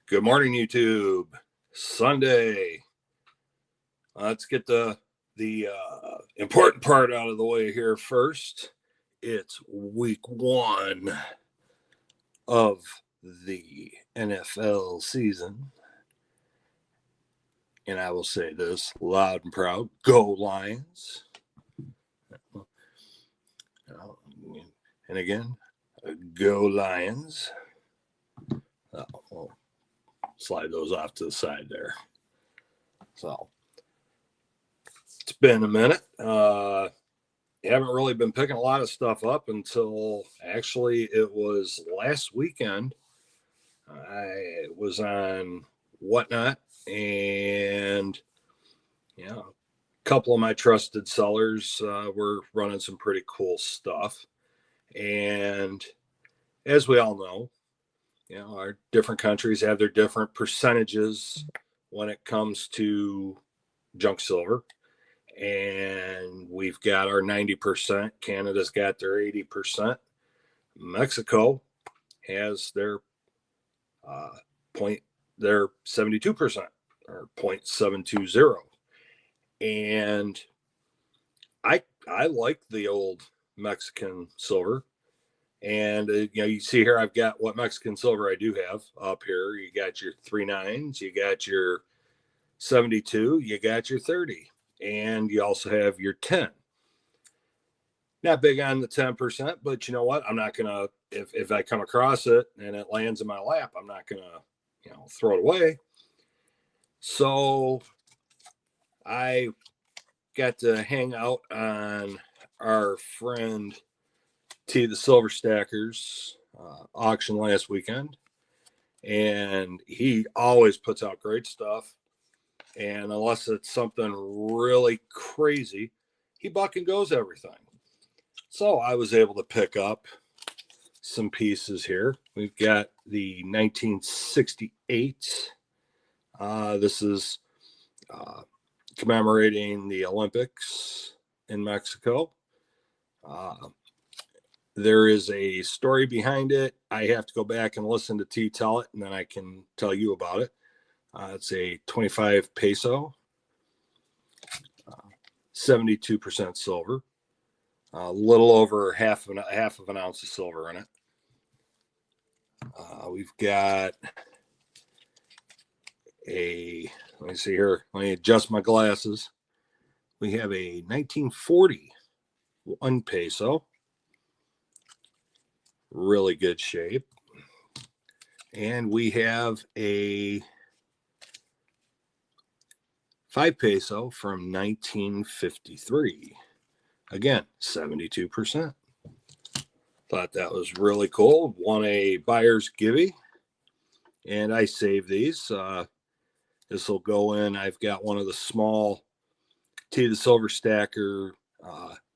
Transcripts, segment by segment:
Good morning, YouTube. Sunday. Let's get the important part out of the way here first. It's week 1 of the NFL season. And I will say this loud and proud. Go Lions. And again, go Lions. We'll slide those off to the side there. So it's been a minute. Haven't really been picking a lot of stuff up until actually it was last weekend. I was on Whatnot, and a couple of my trusted sellers were running some pretty cool stuff. And as we all know, our different countries have their different percentages when it comes to junk silver. And we've got our 90%. Canada's got their 80%. Mexico has their 72% or 0.720. And I like the old Mexican silver. And you see here, I've got what Mexican silver I do have up here. You got your 3.9s, you got your 72, you got your 30. And you also have your 10. Not big on the 10%, but you know what? I'm not going to, if I come across it and it lands in my lap, I'm not going to, throw it away. So I got to hang out on our friend T the Silver Stackers auction last weekend. And he always puts out great stuff. And unless it's something really crazy, he buck and goes everything. So I was able to pick up some pieces here. We've got the 1968. This is commemorating the Olympics in Mexico. There is a story behind it. I have to go back and listen to T tell it, and then I can tell you about it. It's a 25 peso, 72% silver, a little over half of an ounce of silver in it. We've got let me see here. Let me adjust my glasses. We have a 1940 1 peso, really good shape. And we have a 5 peso from 1953. Again, 72%. Thought that was really cool. Won a buyer's givey. And I saved these. This will go in. I've got one of the small T the Silver Stacker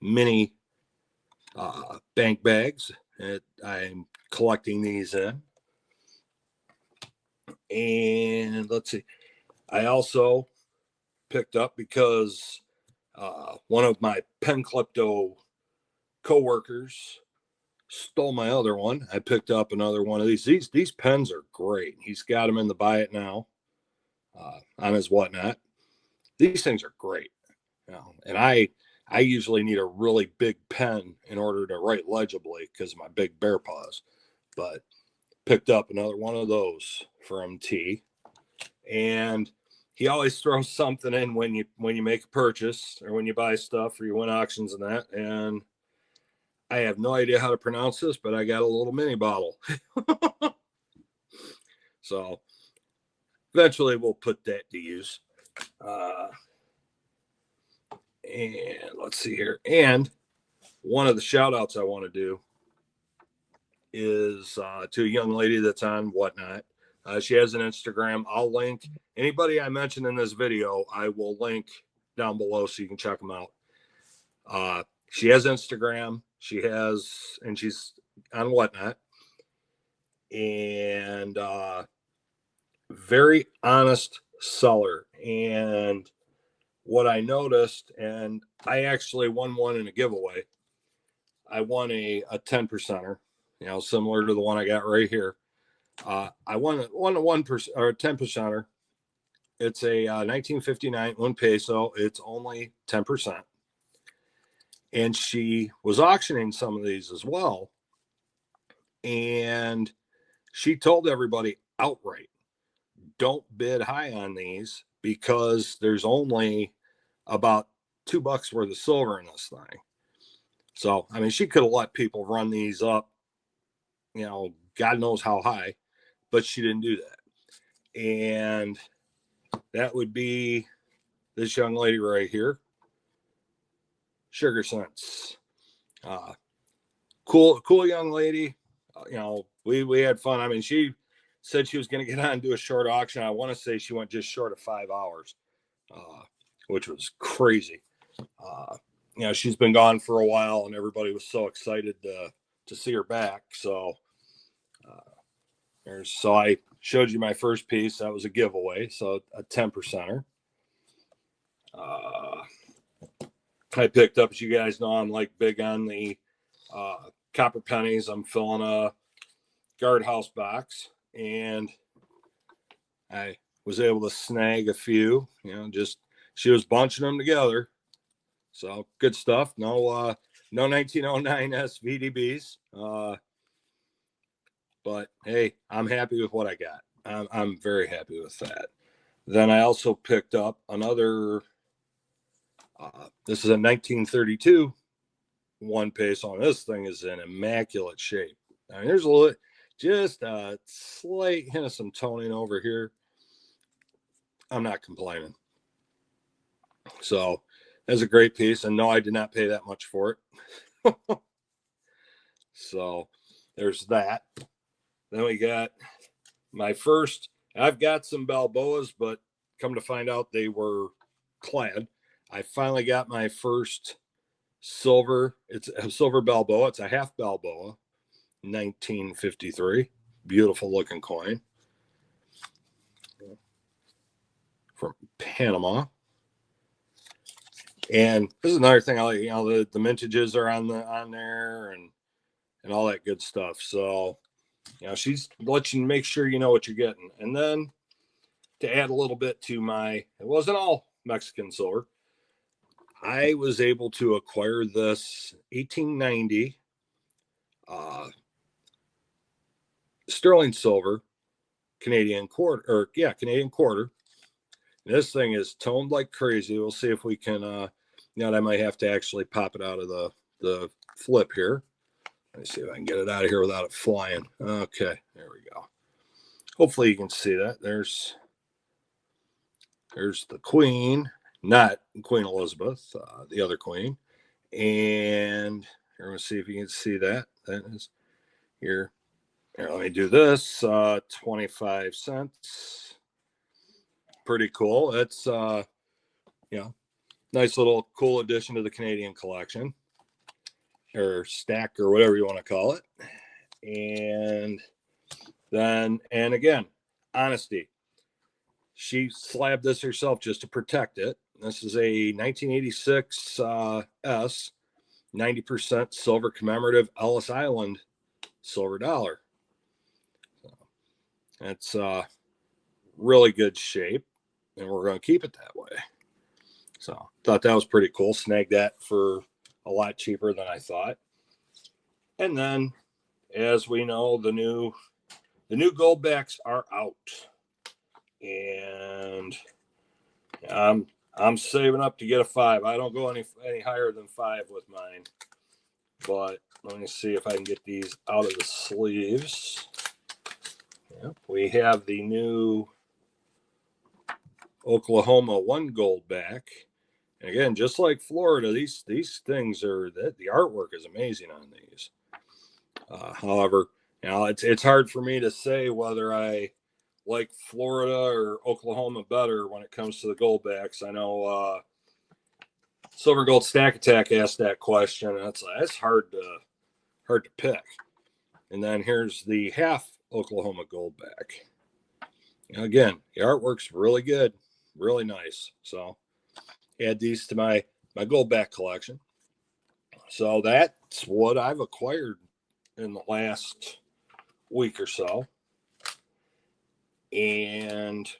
mini bank bags that I'm collecting these in. And let's see. I also picked up because one of my Pen Klepto co-workers stole my other one. I picked up another one of these. These pens are great. He's got them in the Buy It Now on his Whatnot. These things are great. And I usually need a really big pen in order to write legibly because of my big bear paws. But picked up another one of those from T. And he always throws something in when you make a purchase or when you buy stuff or you win auctions and that. And I have no idea how to pronounce this, but I got a little mini bottle. So eventually we'll put that to use. And let's see here. And one of the shout outs I want to do is to a young lady that's on Whatnot. She has an Instagram. I'll link anybody I mentioned in this video. I will link down below so you can check them out. She has Instagram. She's on Whatnot. And very honest seller. And what I noticed, and I actually won one in a giveaway. I won a 10%er, similar to the one I got right here. I won a 1% or 10%er. It's a 1959 1 peso. It's only 10%. And she was auctioning some of these as well. And she told everybody outright, don't bid high on these because there's only about $2 worth of silver in this thing. So, I mean, she could have let people run these up, God knows how high, but she didn't do that. And that would be this young lady right here, Sugar Sense. Cool young lady. We had fun. I mean, she said she was going to get on and do a short auction. I want to say she went just short of 5 hours, which was crazy. She's been gone for a while, and everybody was so excited to see her back. So, so I showed you my first piece. That was a giveaway, so a 10%er. I picked up, as you guys know, I'm like big on the copper pennies. I'm filling a guardhouse box, and I was able to snag a few. She was bunching them together. So good stuff. No 1909 SVDBs. But hey, I'm happy with what I got. I'm very happy with that. Then I also picked up another. This is a 1932 1 peso. This thing is in immaculate shape. I mean, there's just a slight hint of some toning over here. I'm not complaining. So that's a great piece. And no, I did not pay that much for it. So there's that. Then we got my first. I've got some Balboas, but come to find out they were clad. I finally got my first silver. It's a silver Balboa. It's a half Balboa, 1953. Beautiful looking coin from Panama. And this is another thing I like. The mintages are on there and all that good stuff. So, she's letting you make sure you know what you're getting. And then to add a little bit to it wasn't all Mexican silver. I was able to acquire this 1890 sterling silver Canadian quarter. This thing is toned like crazy. We'll see if we can, I might have to actually pop it out of the flip here. Let me see if I can get it out of here without it flying. Okay, there we go. Hopefully you can see that. There's the Queen, not Queen Elizabeth, the other Queen. And we're going to see if you can see that. That is here. Here, let me do this. 25 cents. Pretty cool. It's, nice little cool addition to the Canadian collection, or stack, or whatever you want to call it. And then, and again, honesty. She slabbed this herself just to protect it. This is a 1986 S 90% silver commemorative Ellis Island silver dollar. So it's really good shape, and we're going to keep it that way. So thought that was pretty cool. Snagged that for a lot cheaper than I thought. And then, as we know, the new gold backs are out, and I'm saving up to get a 5. I don't go any higher than 5 with mine, but let me see if I can get these out of the sleeves. Yep, we have the new Oklahoma 1 gold back. And again, just like Florida, these things the artwork is amazing on these. However, it's hard for me to say whether I like Florida or Oklahoma better when it comes to the gold backs. I know Silver Gold Stack Attack asked that question, and that's hard to pick. And then here's the half Oklahoma gold back. Again, the artwork's really good, really nice. So add these to my gold back collection. So that's what I've acquired in the last week or so. and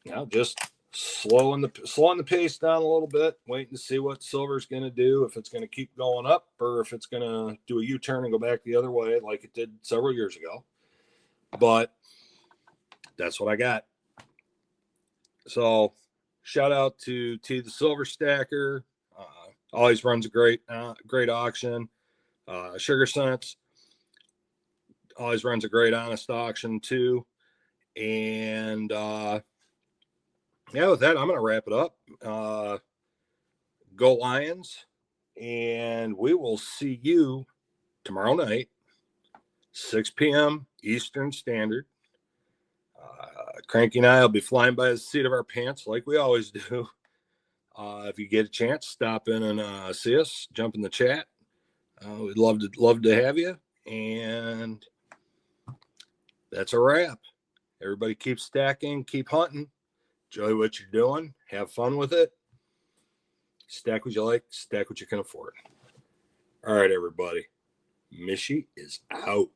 now just slowing the pace down a little bit, waiting to see what silver's going to do, if it's going to keep going up or if it's going to do a U-turn and go back the other way like it did several years ago. But that's what I got. So shout out to T the Silver Stacker. Always runs a great auction. Sugar Sense always runs a great honest auction too. And with that, I'm going to wrap it up. Go Lions. And we will see you tomorrow night, 6 p.m. Eastern Standard. Cranky and I will be flying by the seat of our pants like we always do. If you get a chance, stop in and see us, jump in the chat. We'd love to have you. And that's a wrap. Everybody keep stacking, keep hunting, enjoy what you're doing, have fun with it. Stack what you like, stack what you can afford. All right, everybody. Mishy is out.